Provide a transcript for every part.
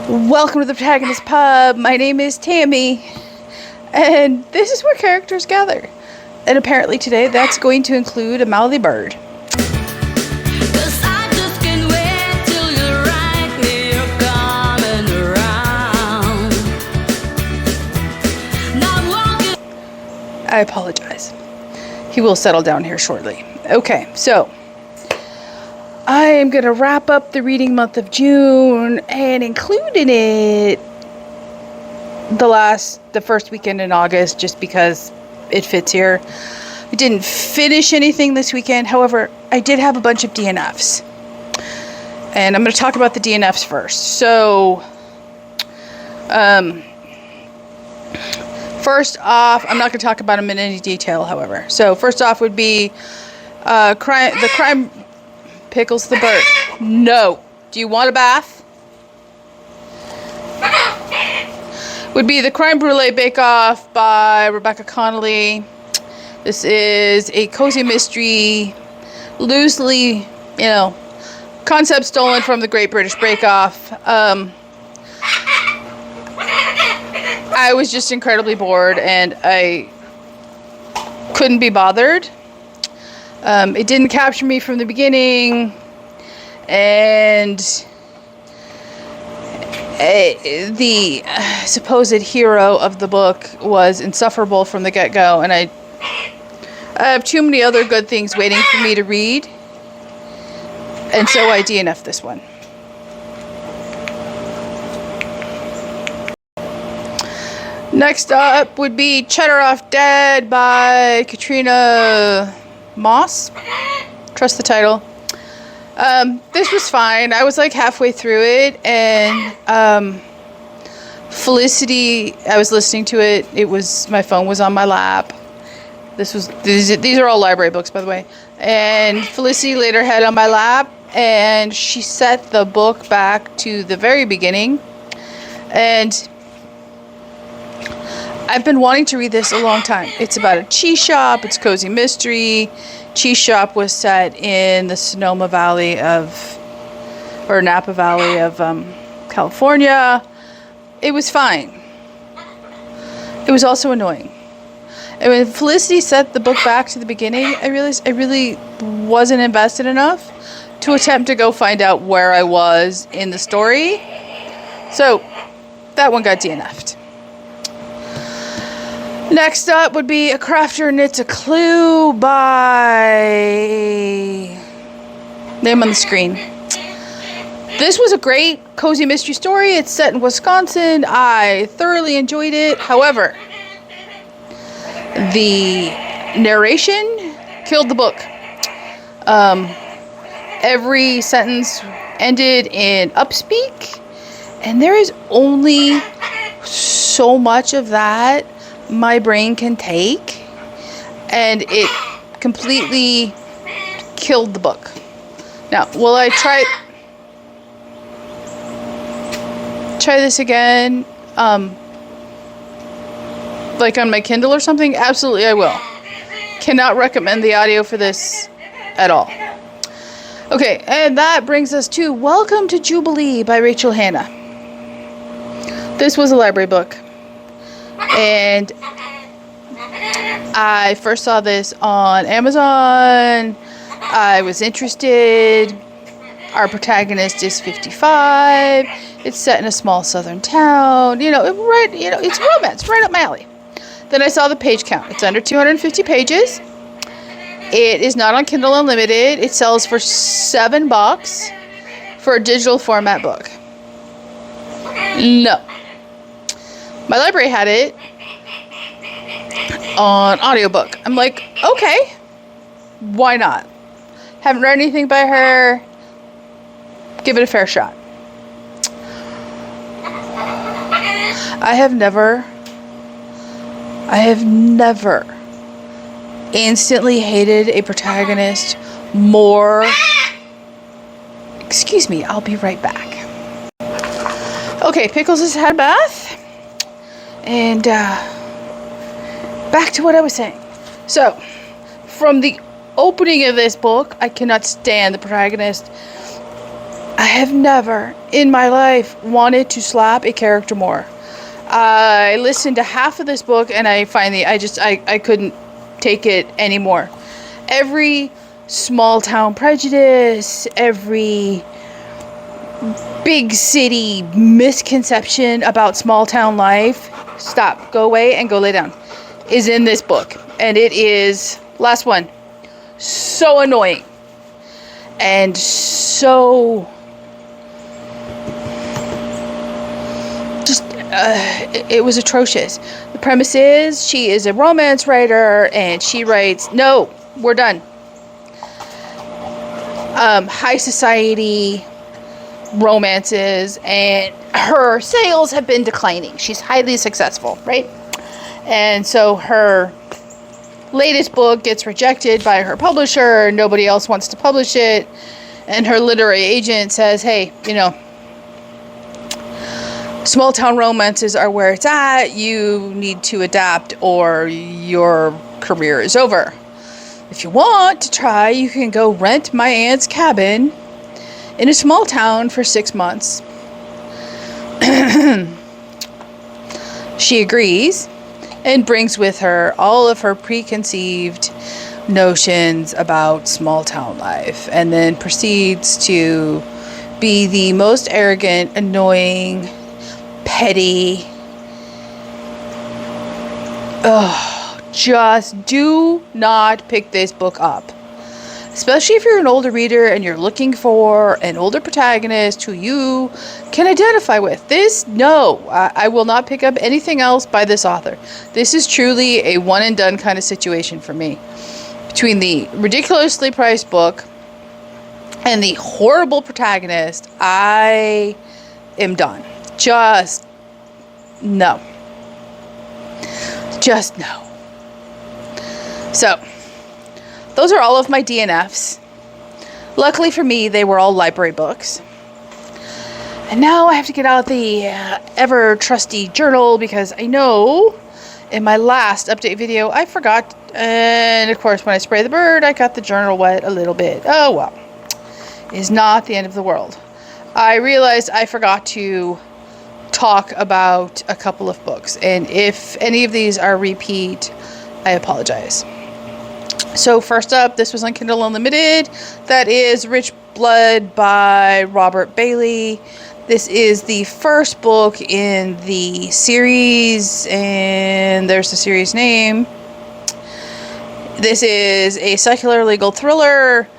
Welcome to the Protagonist Pub. My name is Tammy, and this is where characters gather. And apparently today that's going to include a mouthy bird. I apologize. He will settle down here shortly. Okay, so I am going to wrap up the reading month of June and include in it the first weekend in August just because it fits here. I didn't finish anything this weekend. However, I did have a bunch of DNFs. And I'm going to talk about the DNFs first. So, first off, I'm not going to talk about them in any detail, however. So, first off would be the crime... Pickles the bird. No. Do you want a bath? Would be the Crime Brulee Bake Off by Rebecca Connelly. This is a cozy mystery, loosely, concept stolen from the Great British Bake Off. I was just incredibly bored and I couldn't be bothered. It didn't capture me from the beginning, and the supposed hero of the book was insufferable from the get-go, and I have too many other good things waiting for me to read, and so I DNF'd this one. Next up would be Cheddar Off Dead by Korina. Moss. Trust the title. This was fine. I was like halfway through it, and Felicity, I was listening to it. My phone was on my lap. These are all library books, by the way. And Felicity laid her head on my lap, and she set the book back to the very beginning. And I've been wanting to read this a long time. It's about a cheese shop. It's cozy mystery. Cheese shop was set in the Sonoma Valley Napa Valley of California. It was fine. It was also annoying. And when Felicity set the book back to the beginning, I realized I really wasn't invested enough to attempt to go find out where I was in the story. So that one got DNF'd. Next up would be A Crafter Knits a Clue by... name on the screen. This was a great cozy mystery story. It's set in Wisconsin. I thoroughly enjoyed it. However, the narration killed the book. Every sentence ended in upspeak, and there is only so much of that my brain can take, and it completely killed the book. Now, will I try this again, like on my Kindle or something? Absolutely, I will. Cannot recommend the audio for this at all. Okay, and that brings us to Welcome to Jubilee by Hanna. This was a library book. And I first saw this on Amazon. I was interested. Our protagonist is 55. It's set in a small southern town. It's romance, right up my alley. Then I saw the page count. It's under 250 pages. It is not on Kindle Unlimited. It sells for $7 for a digital format book. No. My library had it on audiobook. I'm like, okay, why not? Haven't read anything by her. Give it a fair shot. I have never instantly hated a protagonist more. Excuse me, I'll be right back. Okay, Pickles has had a bath. And back to what I was saying. So, from the opening of this book, I cannot stand the protagonist. I have never in my life wanted to slap a character more. I listened to half of this book and I finally, I couldn't take it anymore. Every small town prejudice, every big city misconception about small town life, stop, go away and go lay down, is in this book. And it is, last one, so annoying and so just it was atrocious. The premise is she is a romance writer and she writes, no, we're done, high society romances, and her sales have been declining. She's highly successful, right? And so her latest book gets rejected by her publisher. Nobody else wants to publish it. And her literary agent says, hey, small town romances are where it's at. You need to adapt or your career is over. If you want to try, you can go rent my aunt's cabin in a small town for 6 months. She agrees and brings with her all of her preconceived notions about small town life, and then proceeds to be the most arrogant, annoying, petty. Just do not pick this book up. Especially if you're an older reader and you're looking for an older protagonist who you can identify with. I will not pick up anything else by this author. This is truly a one and done kind of situation for me. Between the ridiculously priced book and the horrible protagonist, I am done. Just no. Just no. So, those are all of my DNFs. Luckily for me, they were all library books. And now I have to get out the ever trusty journal because I know in my last update video I forgot. And of course, when I spray the bird, I got the journal wet a little bit. Oh well. It is not the end of the world. I realized I forgot to talk about a couple of books. And if any of these are repeat, I apologize. So first up, this was on Kindle Unlimited. That is Rich Blood by Robert Bailey. This is the first book in the series, and there's the series name. This is a secular legal thriller.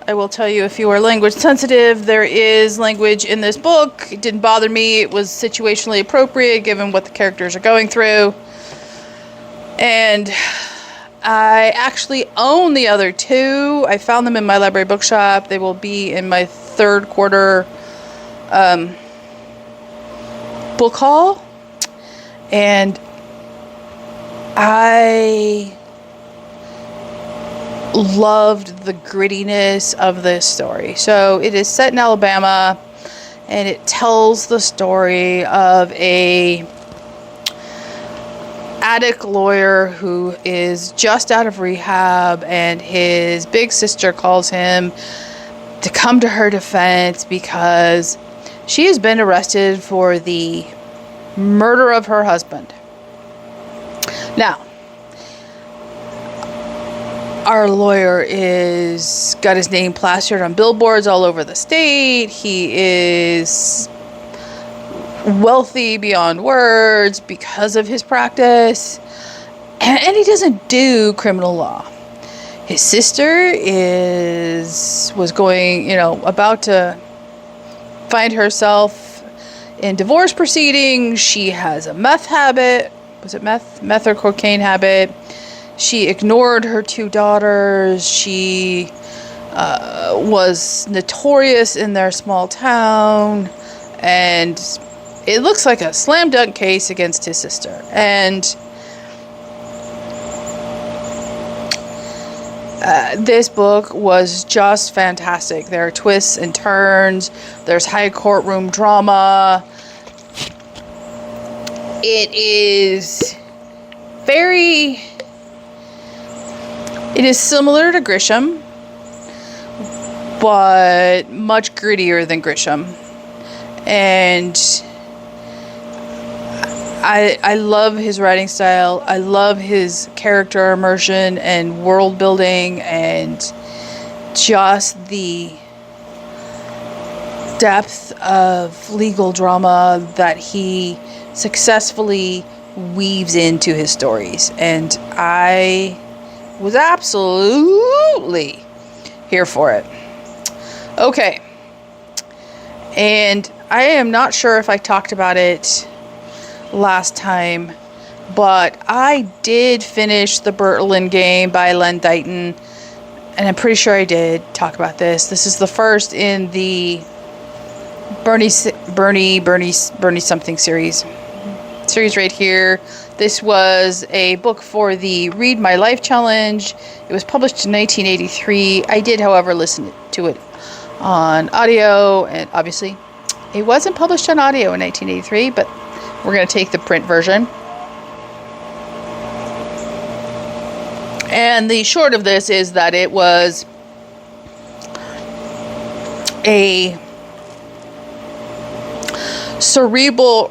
I will tell you, if you are language sensitive, there is language in this book. It didn't bother me. It was situationally appropriate given what the characters are going through. And I actually own the other two. I found them in my library bookshop. They will be in my third quarter book haul. And I loved the grittiness of this story. So it is set in Alabama, and it tells the story of a addict lawyer who is just out of rehab, and his big sister calls him to come to her defense because she has been arrested for the murder of her husband. Now, our lawyer is got his name plastered on billboards all over the state. He is wealthy beyond words because of his practice, and he doesn't do criminal law. His sister was going, about to find herself in divorce proceedings. She has a meth habit. Was it meth or cocaine habit? She ignored her two daughters. She was notorious in their small town, and it looks like a slam dunk case against his sister. And this book was just fantastic. There are twists and turns. There's high courtroom drama. It is similar to Grisham, but much grittier than Grisham. And I love his writing style. I love his character immersion and world building, and just the depth of legal drama that he successfully weaves into his stories. And I was absolutely here for it. Okay. And I am not sure if I talked about it last time, but I did finish the Bertlin game by Len Deighton, and I'm pretty sure I did talk about this. This is the first in the Bernie something series right here. This was a book for the Read My Life Challenge. It was published in 1983. I did, however, listen to it on audio, and obviously it wasn't published on audio in 1983, but we're going to take the print version. And the short of this is that it was a cerebral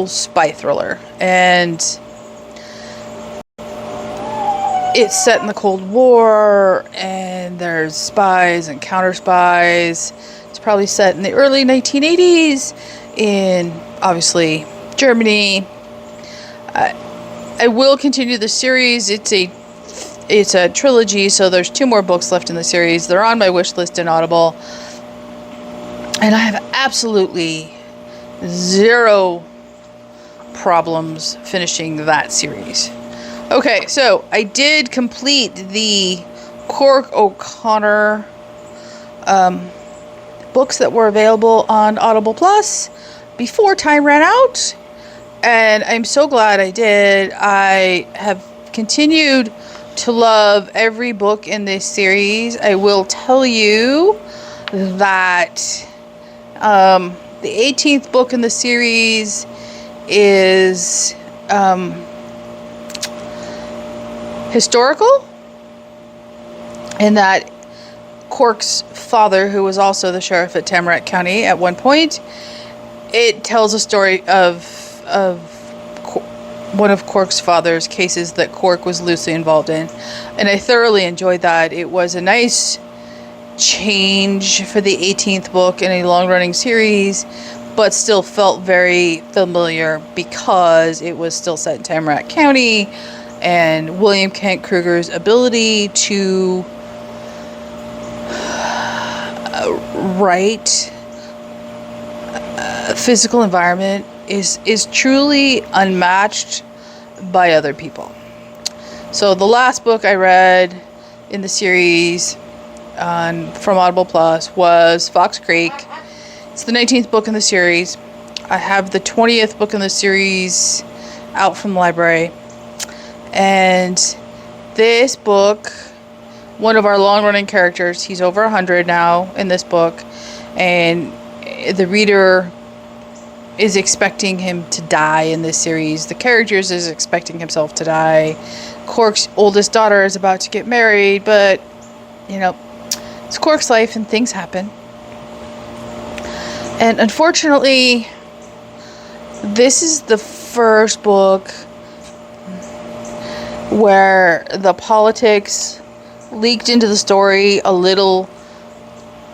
spy thriller, and it's set in the Cold War, and there's spies and counter spies. It's probably set in the early 1980s in, obviously, Germany. I will continue the series. It's a trilogy, so there's 2 more books left in the series. They're on my wish list in Audible, and I have absolutely 0 problems finishing that series. Okay, so I did complete the Cork O'Connor books that were available on Audible Plus before time ran out, and I'm so glad I did. I have continued to love every book in this series. I will tell you that the 18th book in the series is historical, in that Cork's father, who was also the sheriff at Tamarack County at one point, it tells a story of one of Cork's father's cases that Cork was loosely involved in, and I thoroughly enjoyed that. It was a nice change for the 18th book in a long-running series, but still felt very familiar because it was still set in Tamarack County, and William Kent Krueger's ability to write a physical environment is truly unmatched by other people. So the last book I read in the series from Audible Plus was Fox Creek. It's the 19th book in the series. I have the 20th book in the series out from the library. And this book, one of our long-running characters, he's over 100 now in this book, and the reader is expecting him to die in this series. The characters is expecting himself to die. Cork's oldest daughter is about to get married, but, you know, it's Cork's life and things happen. And unfortunately, this is the first book where the politics leaked into the story a little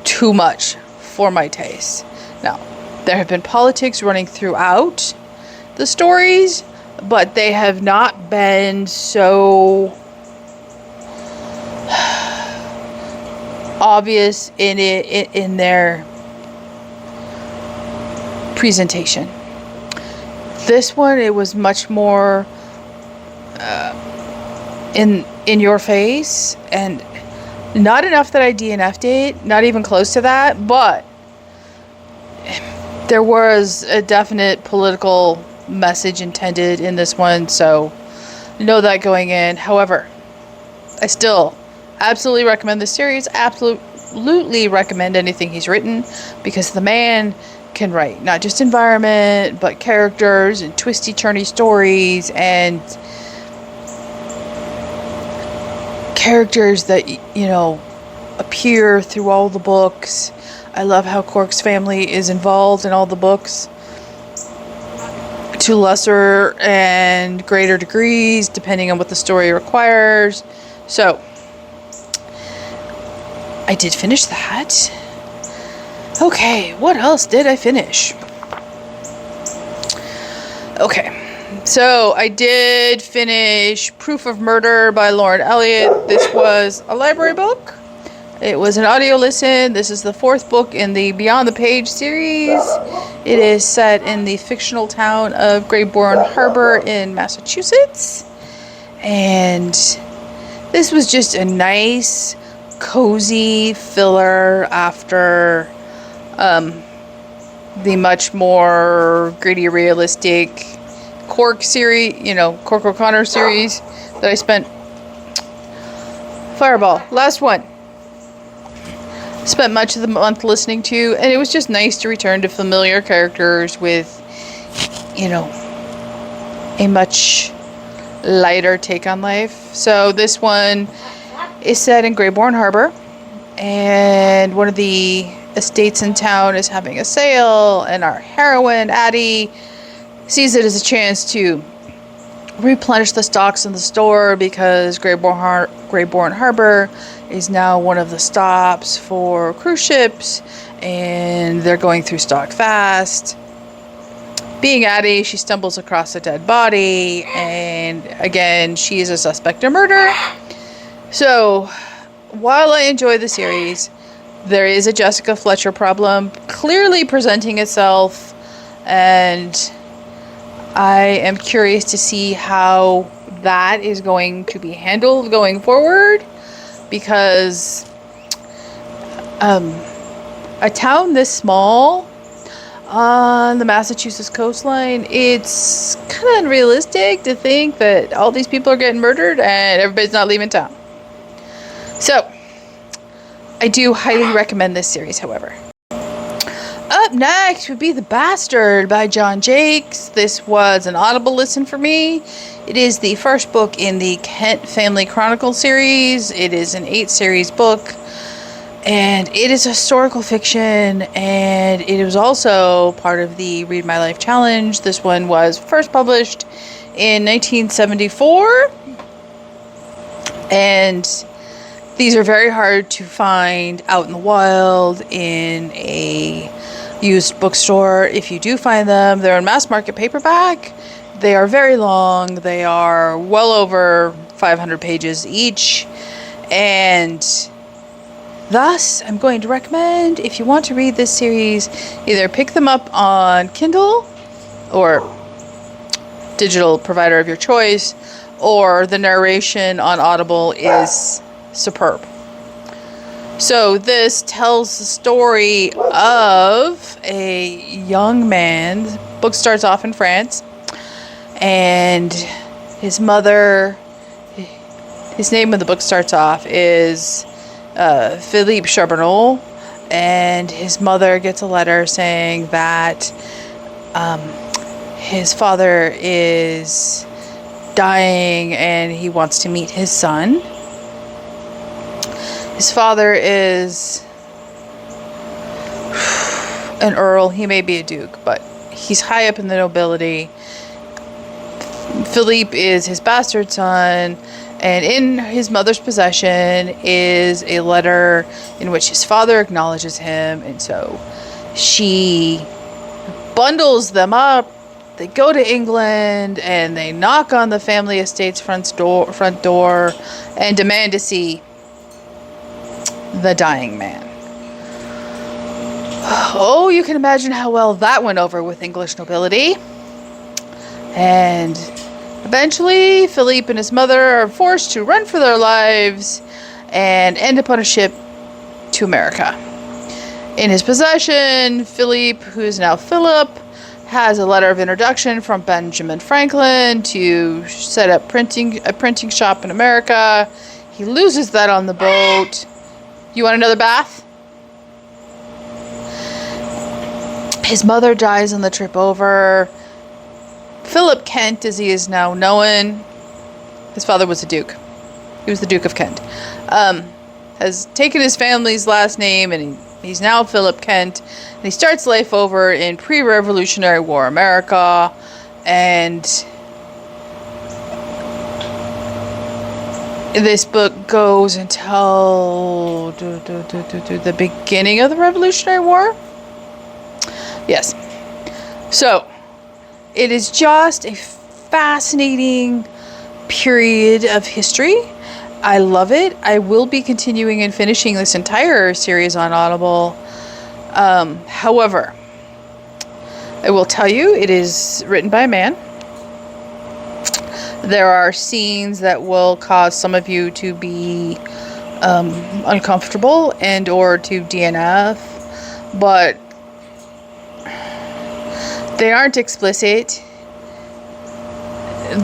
too much for my taste. Now, there have been politics running throughout the stories, but they have not been so obvious in their presentation. This one, it was much more in your face, and not enough that I DNF'd it, not even close to that, but there was a definite political message intended in this one, so know that going in. However, I still absolutely recommend this series, absolutely recommend anything he's written, because the man can write not just environment, but characters and twisty turny stories, and characters that, you know, appear through all the books. I love how Cork's family is involved in all the books to lesser and greater degrees, depending on what the story requires. So, I did finish that. Okay, what else did I finish? Okay, so I did finish Proof of Murder by Laurie and Elliot. This was a library book. It was an audio listen. This is the 4th book in the Beyond the Page series. It is set in the fictional town of Greybourne Harbor in Massachusetts. And this was just a nice, cozy filler after the much more gritty, realistic Cork series, Cork O'Connor series that I spent. Fireball, last one. Spent much of the month listening to, and it was just nice to return to familiar characters with, a much lighter take on life. So this one is set in Greybourne Harbor, and one of the estates in town is having a sale, and our heroine, Addie, sees it as a chance to replenish the stocks in the store because Greybourne Harbor is now one of the stops for cruise ships, and they're going through stock fast. Being Addie, she stumbles across a dead body, and again, she is a suspect of murder. So, while I enjoy the series, there is a Jessica Fletcher problem clearly presenting itself, and I am curious to see how that is going to be handled going forward, because a town this small on the Massachusetts coastline, it's kind of unrealistic to think that all these people are getting murdered and everybody's not leaving town. So, I do highly recommend this series, however. Up next would be The Bastard by John Jakes. This was an audible listen for me. It is the first book in the Kent Family Chronicles series. It is an 8-series book, and it is historical fiction, and it was also part of the Read My Life Challenge. This one was first published in 1974, and these are very hard to find out in the wild in a used bookstore. If you do find them, they're in mass market paperback. They are very long. They are well over 500 pages each, and thus I'm going to recommend, if you want to read this series, either pick them up on Kindle or digital provider of your choice, or the narration on Audible is superb. So this tells the story of a young man. The book starts off in France, and his mother, his name when the book starts off is Philippe Charbonneau, and his mother gets a letter saying that his father is dying and he wants to meet his son. His father is an earl. He may be a duke, but he's high up in the nobility. Philippe is his bastard son, and in his mother's possession is a letter in which his father acknowledges him, and so she bundles them up. They go to England, and they knock on the family estate's front door and demand to see the dying man. Oh, you can imagine how well that went over with English nobility. And eventually, Philippe and his mother are forced to run for their lives and end up on a ship to America. In his possession, Philippe, who is now Philip, has a letter of introduction from Benjamin Franklin to set up a printing shop in America. He loses that on the boat. You want another bath? His mother dies on the trip over. Philip Kent, as he is now known, his father was a duke. He was the Duke of Kent. has taken his family's last name, and he's now Philip Kent. And he starts life over in pre-Revolutionary War America, and this book goes until the beginning of the Revolutionary War. Yes. So, it is just a fascinating period of history. I love it. I will be continuing and finishing this entire series on Audible. However, I will tell you, it is written by a man. There are scenes that will cause some of you to be uncomfortable and or to DNF, but they aren't explicit.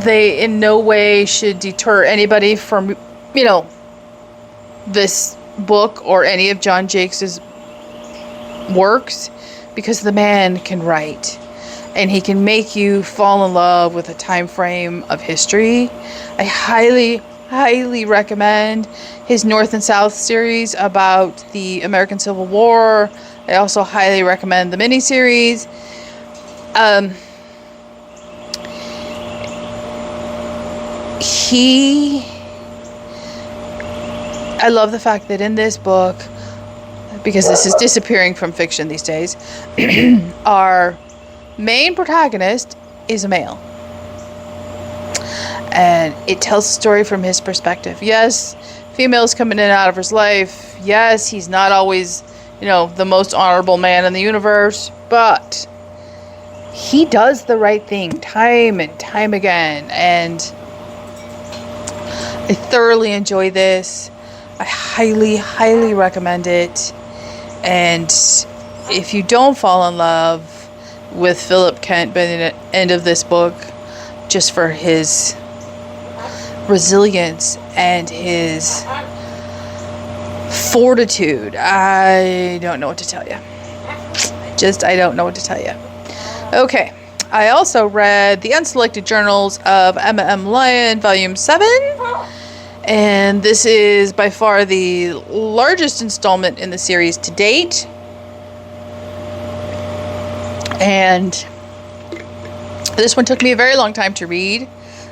They in no way should deter anybody from, this book or any of John Jakes' works, because the man can write. And he can make you fall in love with a time frame of history. I highly, highly recommend his North and South series about the American Civil War. I also highly recommend the miniseries. I love the fact that in this book, because this is disappearing from fiction these days, our main protagonist is a male. And it tells the story from his perspective. Yes, females come in and out of his life. Yes, he's not always, the most honorable man in the universe, but he does the right thing time and time again. And I thoroughly enjoy this. I highly, highly recommend it. And if you don't fall in love with Philip Kent by the end of this book, just for his resilience and his fortitude, I don't know what to tell you. I don't know what to tell you. Okay. I also read the Unselected Journals of Emma M. Lyon, Volume 7. And this is by far the largest installment in the series to date. And this one took me a very long time to read.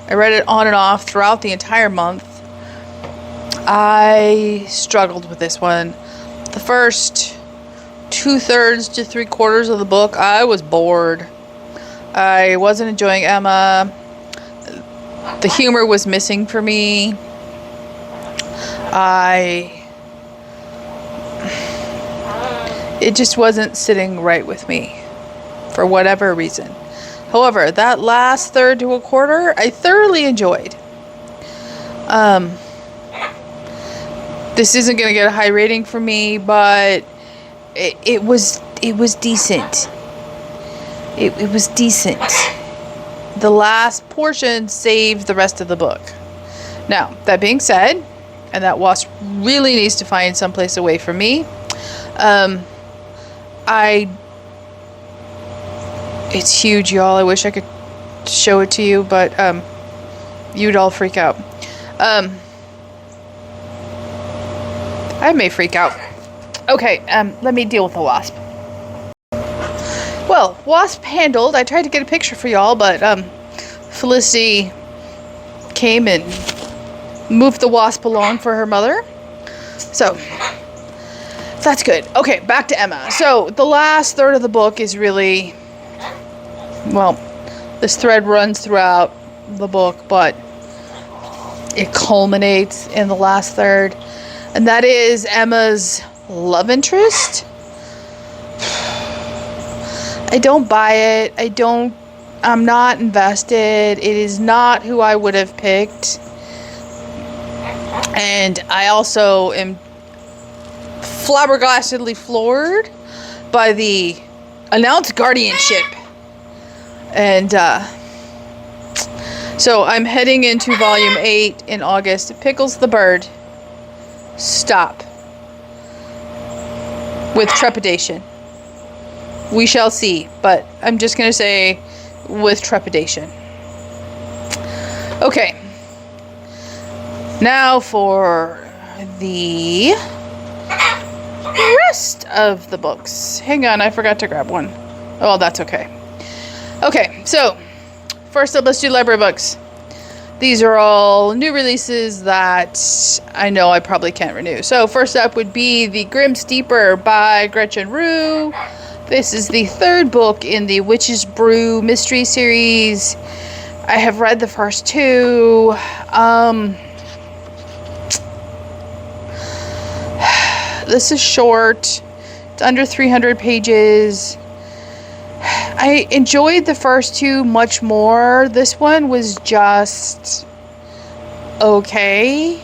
I read it on and off throughout the entire month. I struggled with this one. The first 2/3 to 3/4 of the book, I was bored. I wasn't enjoying Emma. The humor was missing for me. It just wasn't sitting right with me for whatever reason. However, that last third to a quarter, I thoroughly enjoyed. This isn't going to get a high rating from me, but it was decent. It was decent. The last portion saved the rest of the book. Now, that being said, and that wasp really needs to find someplace away from me, it's huge, y'all. I wish I could show it to you, but you'd all freak out. I may freak out. Okay, let me deal with the wasp. Well, wasp handled. I tried to get a picture for y'all, but Felicity came and moved the wasp along for her mother. So that's good. Okay, back to Emma. So the last third of the book is really, well, this thread runs throughout the book, but it culminates in the last third. And that is Emma's love interest. I don't buy it. I'm not invested. It is not who I would have picked. And I also am flabbergastedly floored by the announced guardianship. And so I'm heading into volume 8 in August. Pickles the bird. Stop. With trepidation. We shall see, but I'm just going to say with trepidation. Okay. Now for the rest of the books. Hang on, I forgot to grab one. Oh, that's okay. Okay, so first up, let's do library books. These are all new releases that I know I probably can't renew. So first up would be The Grim Steeper by Gretchen Rue. This is the third book in the Witch's Brew mystery series. I have read the first two. This is short. It's under 300 pages. I enjoyed the first two much more. This one was just okay.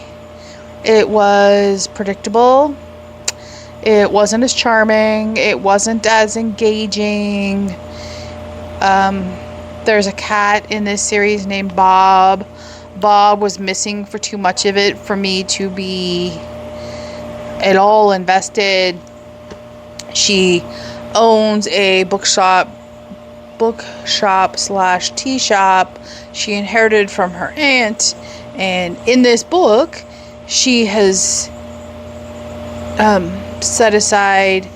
It was predictable. It wasn't as charming. It wasn't as engaging. There's a cat in this series named Bob. Bob was missing for too much of it for me to be at all invested. She owns a bookshop slash tea shop she inherited from her aunt, and in this book she has set aside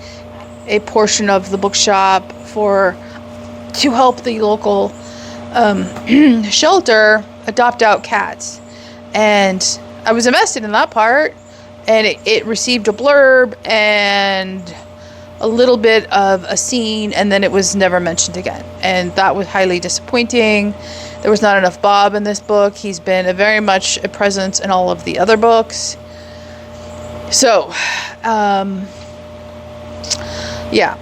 a portion of the bookshop to help the local shelter adopt out cats, and I was invested in that part, and it received a blurb and a little bit of a scene, and then it was never mentioned again, and that was highly disappointing. There was not enough Bob in this book. He's been very much a presence in all of the other books. So yeah,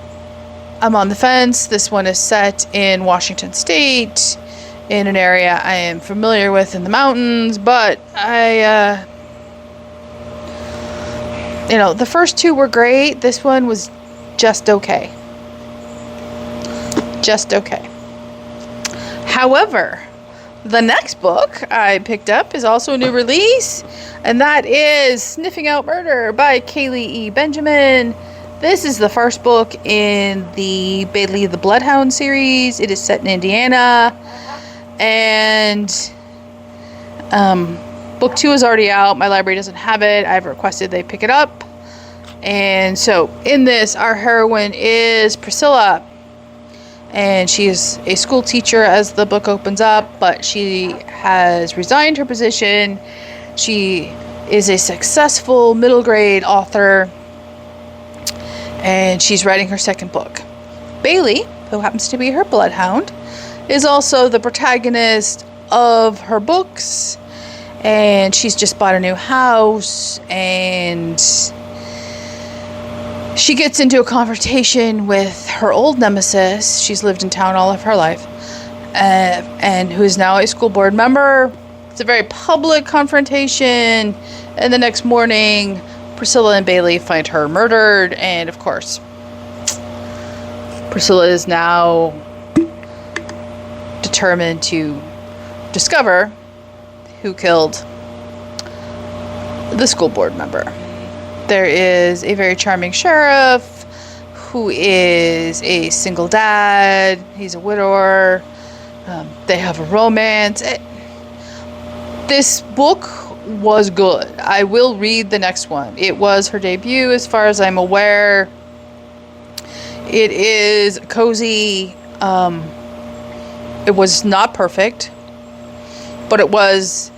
I'm on the fence. This one is set in Washington State, in an area I am familiar with in the mountains, but the first two were great. This one was just okay. Just okay. However, the next book I picked up is also a new release, and that is Sniffing Out Murder by Kallie E. Benjamin. This is the first book in the Bailey the Bloodhound series. It is set in Indiana, and book 2 is already out. My library doesn't have it. I've requested they pick it up. And so in this, our heroine is Priscilla, and she is a school teacher as the book opens up, but she has resigned her position. She is a successful middle grade author, and she's writing her second book. Bailey, who happens to be her bloodhound, is also the protagonist of her books, and she's just bought a new house, and she gets into a confrontation with her old nemesis. She's lived in town all of her life, and who is now a school board member. It's a very public confrontation, and the next morning, Priscilla and Bailey find her murdered, and of course, Priscilla is now determined to discover who killed the school board member. There is a very charming sheriff who is a single dad. He's a widower. They have a romance. This book was good. I will read the next one. It was her debut as far as I'm aware. It is cozy. It was not perfect, but it was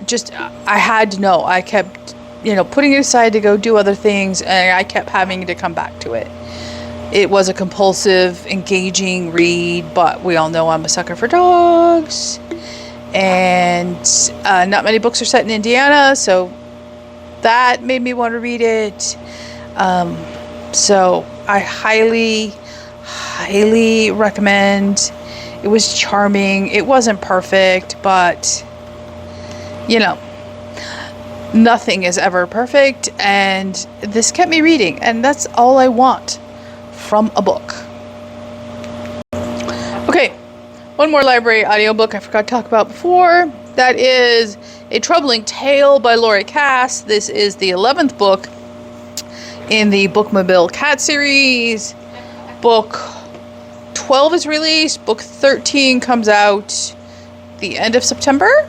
just, I had to know. I kept putting it aside to go do other things, and I kept having to come back to it. It was a compulsive, engaging read, but we all know I'm a sucker for dogs, and not many books are set in Indiana, so that made me want to read it. So I highly, highly recommend. It was charming. It wasn't perfect, but nothing is ever perfect, and this kept me reading, and that's all I want from a book. Okay, one more library audiobook I forgot to talk about before. That is A Troubling Tale by Laurie Cass. This is the 11th book in the Bookmobile Cat series. Book 12 is released. Book 13 comes out the end of September.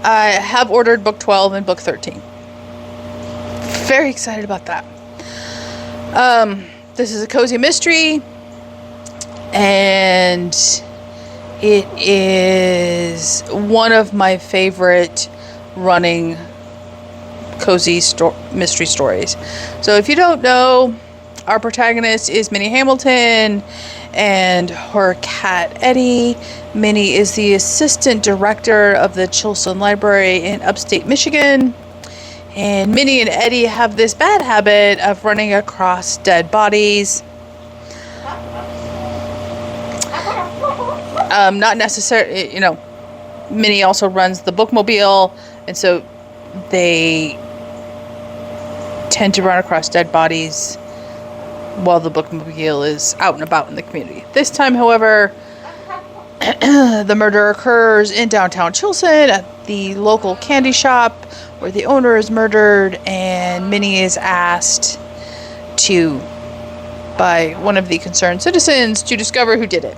I have ordered book 12 and book 13. Very excited about that. This is a cozy mystery, and it is one of my favorite running cozy mystery stories. So if you don't know, our protagonist is Minnie Hamilton and her cat Eddie. Minnie is the assistant director of the Chilson Library in upstate Michigan. And Minnie and Eddie have this bad habit of running across dead bodies. Not necessarily, Minnie also runs the bookmobile, and so they tend to run across dead bodies while the bookmobile is out and about in the community. This time, however, the murder occurs in downtown Chilson at the local candy shop where the owner is murdered, and Minnie is asked by one of the concerned citizens to discover who did it.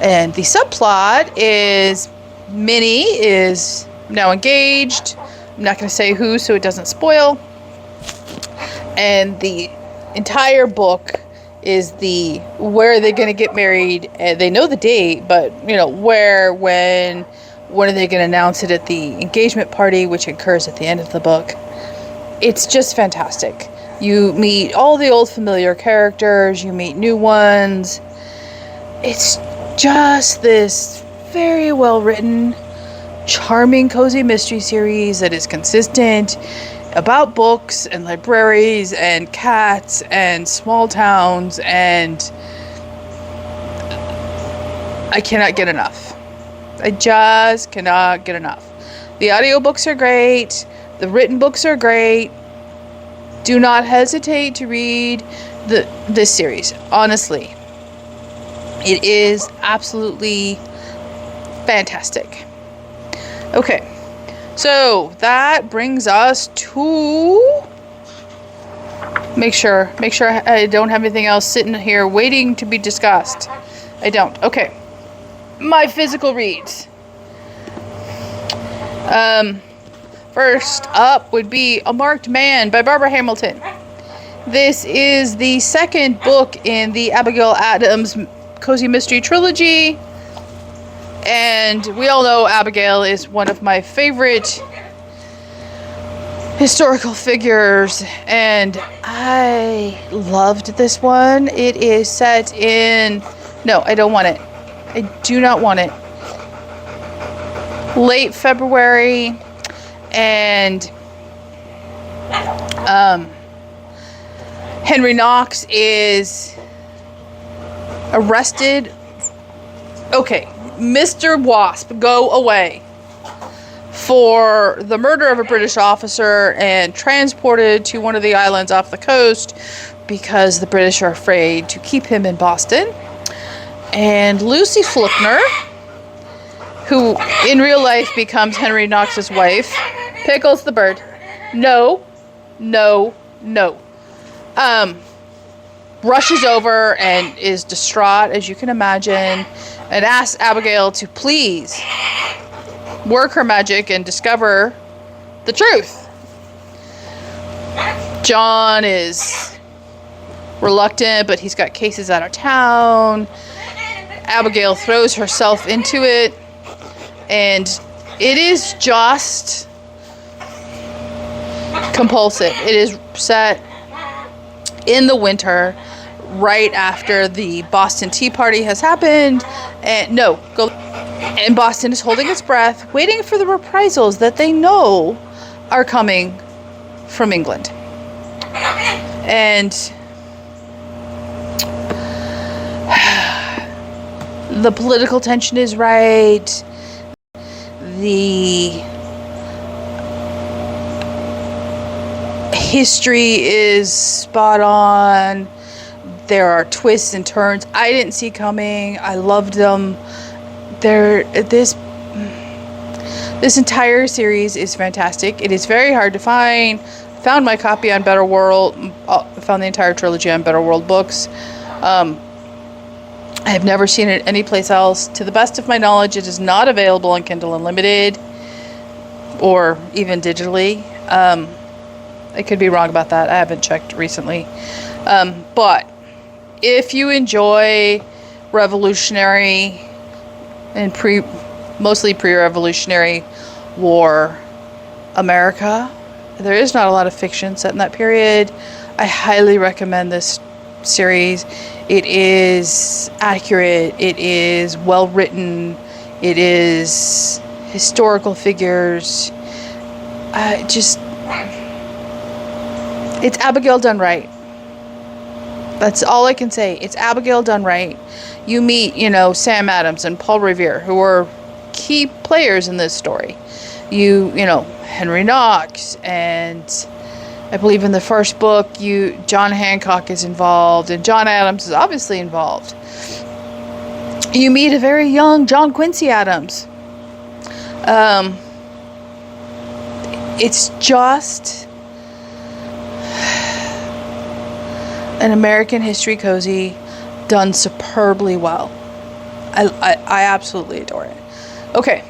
And the subplot is Minnie is now engaged. I'm not going to say who so it doesn't spoil. And the entire book is where are they going to get married? They know the date, but where, when are they going to announce it at the engagement party, which occurs at the end of the book. It's just fantastic. You meet all the old familiar characters, you meet new ones. It's just this very well written, charming, cozy mystery series that is consistent about books and libraries and cats and small towns, and I cannot get enough. I just cannot get enough. The audiobooks are great. The written books are great. Do not hesitate to read this series. Honestly, it is absolutely fantastic. Okay, so that brings us to make sure I don't have anything else sitting here waiting to be discussed. I don't. Okay. My physical reads. First up would be A Marked Man by Barbara Hamilton. This is the second book in the Abigail Adams Cozy Mystery Trilogy. And we all know Abigail is one of my favorite historical figures, and I loved this one. It is set in... No, I don't want it. I do not want it. Late February, and Henry Knox is arrested. Okay, Mr. Wasp, go away, for the murder of a British officer and transported to one of the islands off the coast because the British are afraid to keep him in Boston. And Lucy Fluckner, who in real life becomes Henry Knox's wife, Pickles the bird. No. Rushes over and is distraught, as you can imagine, and asks Abigail to please work her magic and discover the truth. John is reluctant, but he's got cases out of town. Abigail throws herself into it, and it is just compulsive. It is set in the winter, right after the Boston Tea Party has happened, and Boston is holding its breath, waiting for the reprisals that they know are coming from England. And the political tension is right. The history is spot on. There are twists and turns I didn't see coming. I loved them. This entire series is fantastic. It is very hard to find. Found my copy on Better World. Found the entire trilogy on Better World Books. I have never seen it anyplace else. To the best of my knowledge, it is not available on Kindle Unlimited or even digitally. I I could be wrong about that. I haven't checked recently. But if you enjoy Revolutionary and mostly pre-Revolutionary War America, there is not a lot of fiction set in that period. I highly recommend this series. It is accurate. It is well written. It is historical figures. It's Abigail done right. That's all I can say. It's Abigail done right. You meet, Sam Adams and Paul Revere, who are key players in this story. Henry Knox, and I believe in the first book, John Hancock is involved, and John Adams is obviously involved. You meet a very young John Quincy Adams. It's just an American history cozy done superbly well. I absolutely adore it. Okay,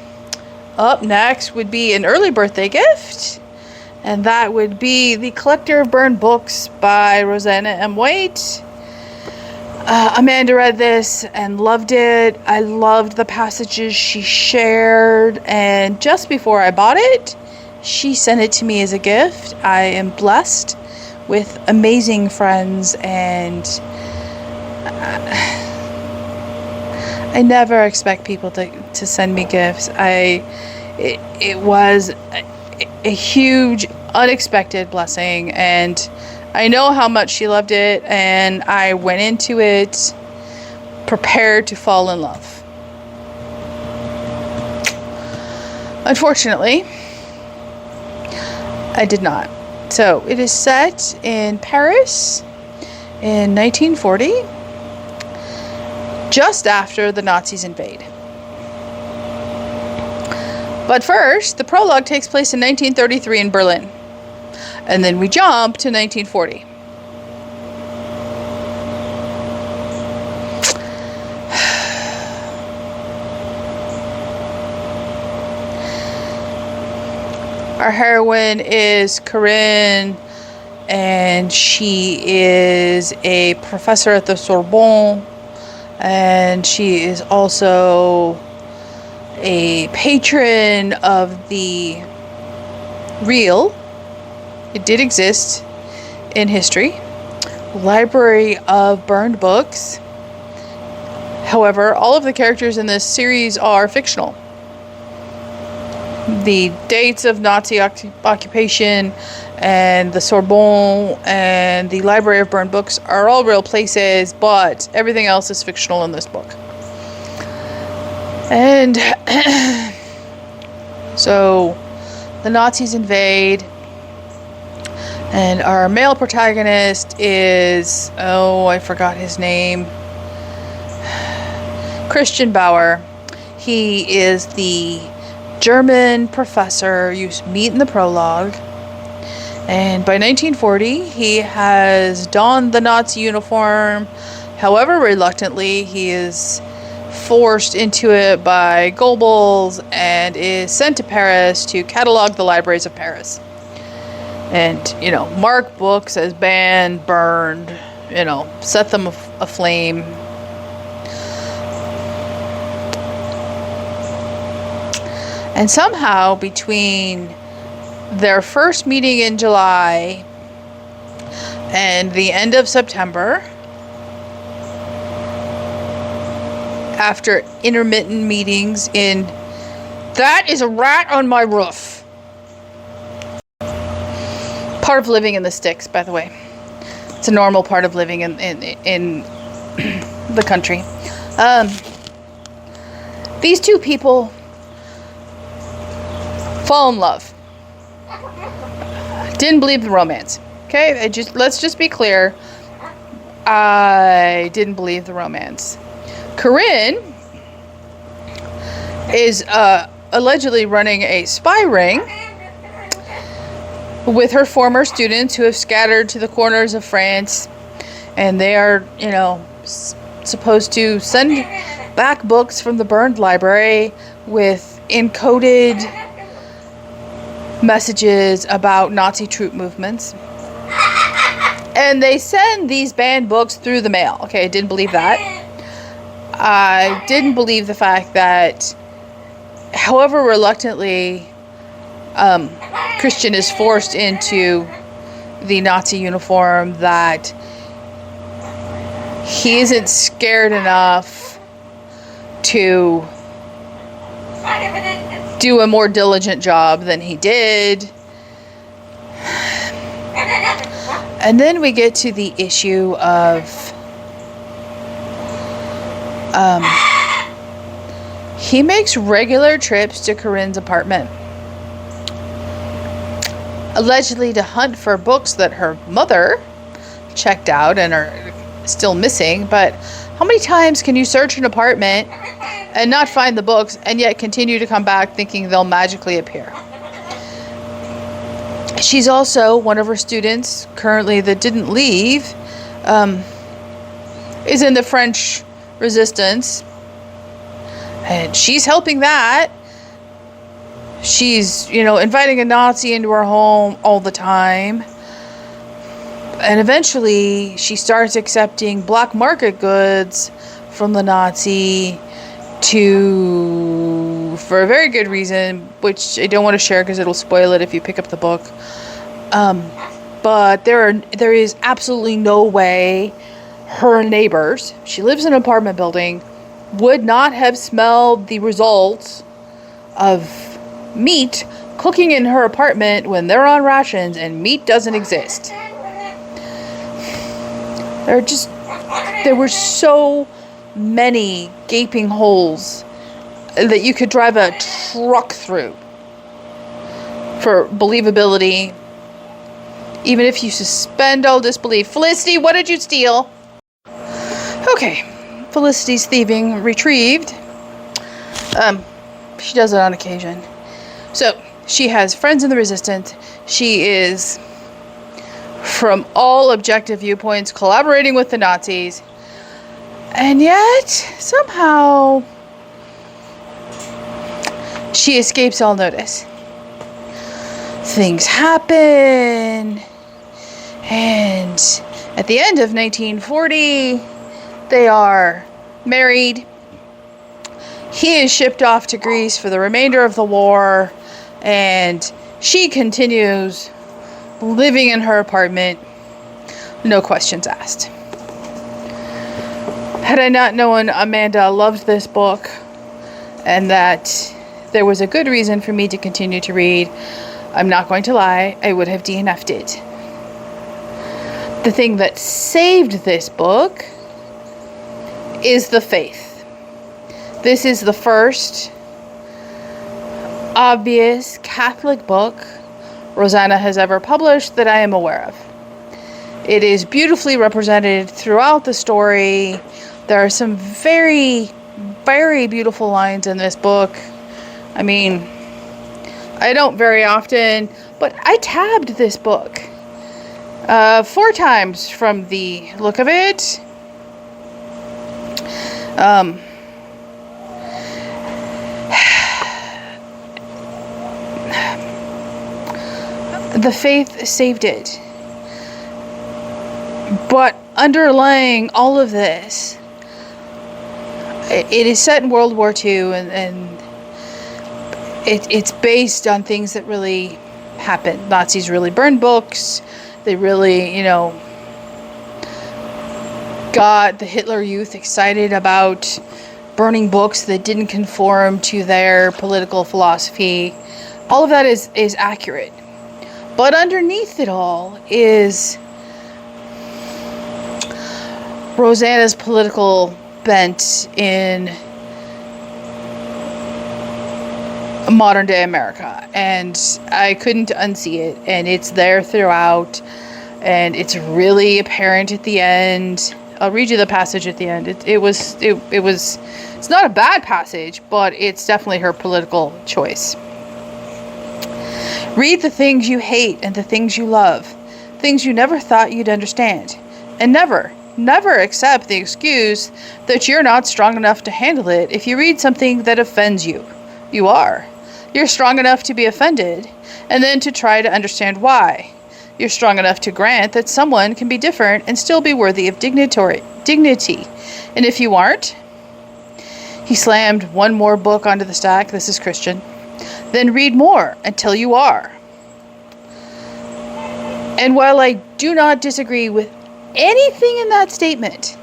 up next would be an early birthday gift, and that would be The Collector of Burned Books by Rosanna M. White. Amanda read this and loved it. I loved the passages she shared, and just before I bought it, she sent it to me as a gift. I am blessed with amazing friends, and I never expect people to send me gifts. It was a huge, unexpected blessing, and I know how much she loved it, and I went into it prepared to fall in love. Unfortunately, I did not. So it is set in Paris in 1940, just after the Nazis invade. But first, the prologue takes place in 1933 in Berlin. And then we jump to 1940. Our heroine is Korina, and she is a professor at the Sorbonne, and she is also a patron of the it did exist in history, Library of Burned Books. However, all of the characters in this series are fictional. The dates of Nazi occupation and the Sorbonne and the Library of Burned Books are all real places, but everything else is fictional in this book. And so the Nazis invade, and our male protagonist is, I forgot his name, Christian Bauer. He is the German professor you meet in the prologue, and by 1940 he has donned the Nazi uniform. However, reluctantly, he is forced into it by Goebbels and is sent to Paris to catalog the libraries of Paris and mark books as banned, burned, set them aflame. And somehow, between their first meeting in July and the end of September, after intermittent meetings that is a rat on my roof. Part of living in the sticks, by the way. It's a normal part of living in the country. These two people fall in love. Didn't believe the romance. Okay, let's just be clear. I didn't believe the romance. Korina is allegedly running a spy ring with her former students who have scattered to the corners of France, and they are, supposed to send back books from the burned library with encoded messages about Nazi troop movements. And they send these banned books through the mail. Okay, I didn't believe that. I didn't believe the fact that, however reluctantly, Christian is forced into the Nazi uniform, that he isn't scared enough to do a more diligent job than he did. And then we get to the issue of he makes regular trips to Corinne's apartment, allegedly to hunt for books that her mother checked out and are still missing. But how many times can you search an apartment and not find the books and yet continue to come back thinking they'll magically appear? She's also one of her students currently that didn't leave, is in the French resistance, and she's helping that. She's, inviting a Nazi into her home all the time. And eventually she starts accepting black market goods from the Nazi for a very good reason, which I don't want to share because it'll spoil it if you pick up the book. But there is absolutely no way her neighbors, she lives in an apartment building, would not have smelled the results of meat cooking in her apartment when they're on rations and meat doesn't exist. There were so many gaping holes that you could drive a truck through for believability, even if you suspend all disbelief. Felicity, what did you steal? Okay, Felicity's thieving retrieved. She does it on occasion. So, she has friends in the resistance. She is, from all objective viewpoints, collaborating with the Nazis. And yet, somehow, she escapes all notice. Things happen. And at the end of 1940, they are married. He is shipped off to Greece for the remainder of the war. And she continues living in her apartment. No questions asked. Had I not known Amanda loved this book and that there was a good reason for me to continue to read, I'm not going to lie, I would have DNF'd it. The thing that saved this book is the faith. This is the first obvious Catholic book Rosanna has ever published that I am aware of. It is beautifully represented throughout the story. There are some very, very beautiful lines in this book. I mean, I don't very often, but I tabbed this book 4 times from the look of it. The faith saved it. But underlying all of this, it is set in World War II, and it's based on things that really happened. Nazis really burned books. They really, got the Hitler Youth excited about burning books that didn't conform to their political philosophy. All of that is accurate. But underneath it all is Rosanna's political bent in modern day America, and I couldn't unsee it, and it's there throughout, and it's really apparent at the end. I'll read you the passage at the end. It's not a bad passage, but it's definitely her political choice. Read the things you hate and the things you love, things you never thought you'd understand, and never accept the excuse that you're not strong enough to handle it if you read something that offends you. You are. You're strong enough to be offended, and then to try to understand why. You're strong enough to grant that someone can be different and still be worthy of dignity. And if you aren't, he slammed one more book onto the stack. This is Christian. Then read more until you are. And while I do not disagree with anything in that statement,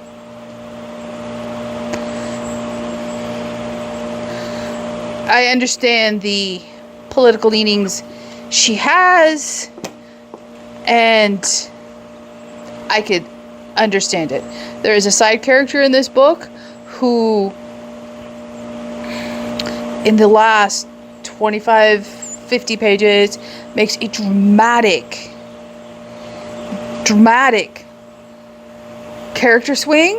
I understand the political leanings she has, and I could understand it. There is a side character in this book who, in the last 25-50 pages, makes a dramatic character swing,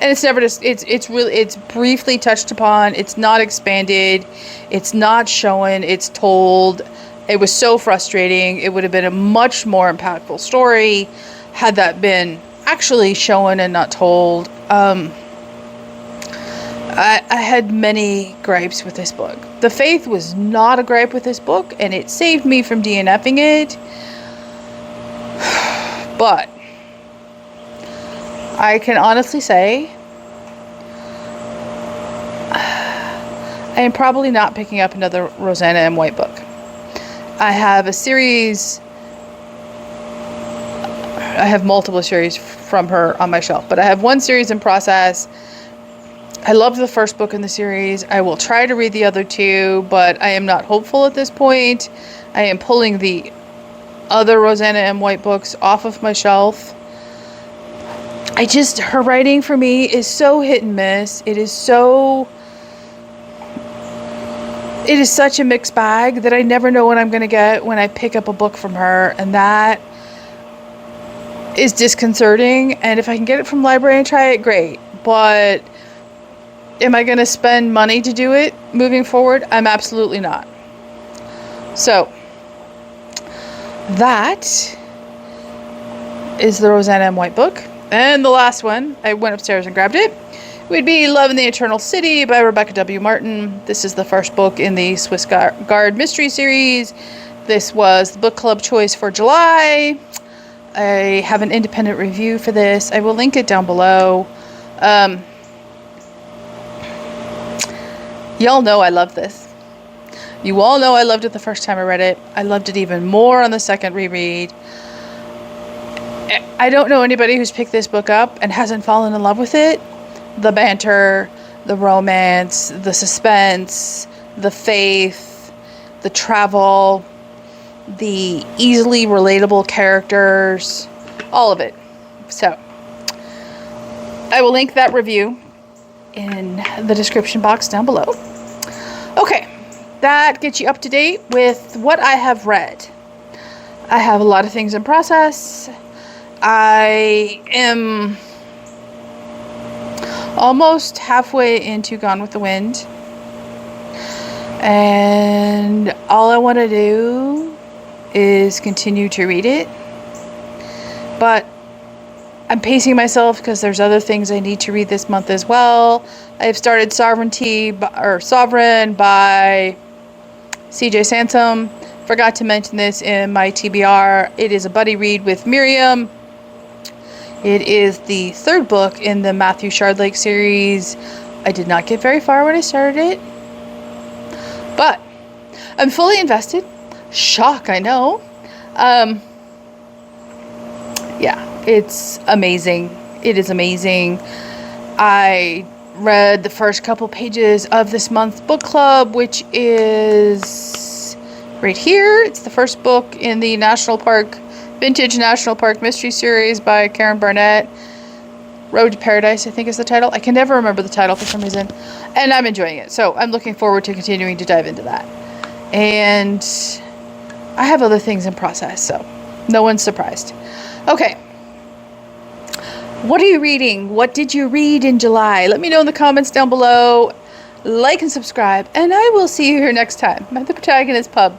and it's never just it's briefly touched upon. It's not expanded, it's not shown, it's told. It was so frustrating. It would have been a much more impactful story had that been actually shown and not told. I had many gripes with this book. The Faith was not a gripe with this book, and it saved me from DNFing it. But I can honestly say I am probably not picking up another Rosanna M. White book. I have a series. I have multiple series from her on my shelf, but I have one series in process. I love the first book in the series. I will try to read the other two, but I am not hopeful at this point. I am pulling the other Rosanna M. White books off of my shelf. Her writing for me is so hit and miss. It is such a mixed bag that I never know what I'm going to get when I pick up a book from her, and that is disconcerting. And if I can get it from library and try it, great. But am I going to spend money to do it moving forward? I'm absolutely not. So that is the Rosanna M. White book. And the last one, I went upstairs and grabbed it, would be Love in the Eternal City by Rebecca W. Martin. This is the first book in the Swiss Guard mystery series. This was the book club choice for July. I have an independent review for this. I will link it down below. Y'all know I love this. You all know I loved it the first time I read it. I loved it even more on the second reread. I don't know anybody who's picked this book up and hasn't fallen in love with it. The banter, the romance, the suspense, the faith, the travel, the easily relatable characters, all of it. So I will link that review in the description box down below. Okay, that gets you up to date with what I have read. I have a lot of things in process. I am almost halfway into Gone with the Wind, and all I want to do is continue to read it, but I'm pacing myself because there's other things I need to read this month as well. I've started Sovereign by C.J. Sansom. Forgot to mention this in my TBR. It is a buddy read with Miriam. It is the third book in the Matthew Shardlake series. I did not get very far when I started it, but I'm fully invested. Shock, I know. Yeah, it's amazing. It is amazing. I read the first couple pages of this month's book club, which is right here. It's the first book in the Vintage National Park Mystery Series by Karen Barnett. Road to Paradise, I think is the title. I can never remember the title for some reason. And I'm enjoying it. So I'm looking forward to continuing to dive into that. And I have other things in process, so no one's surprised. Okay. What are you reading? What did you read in July? Let me know in the comments down below. Like and subscribe. And I will see you here next time at the Protagonist Pub.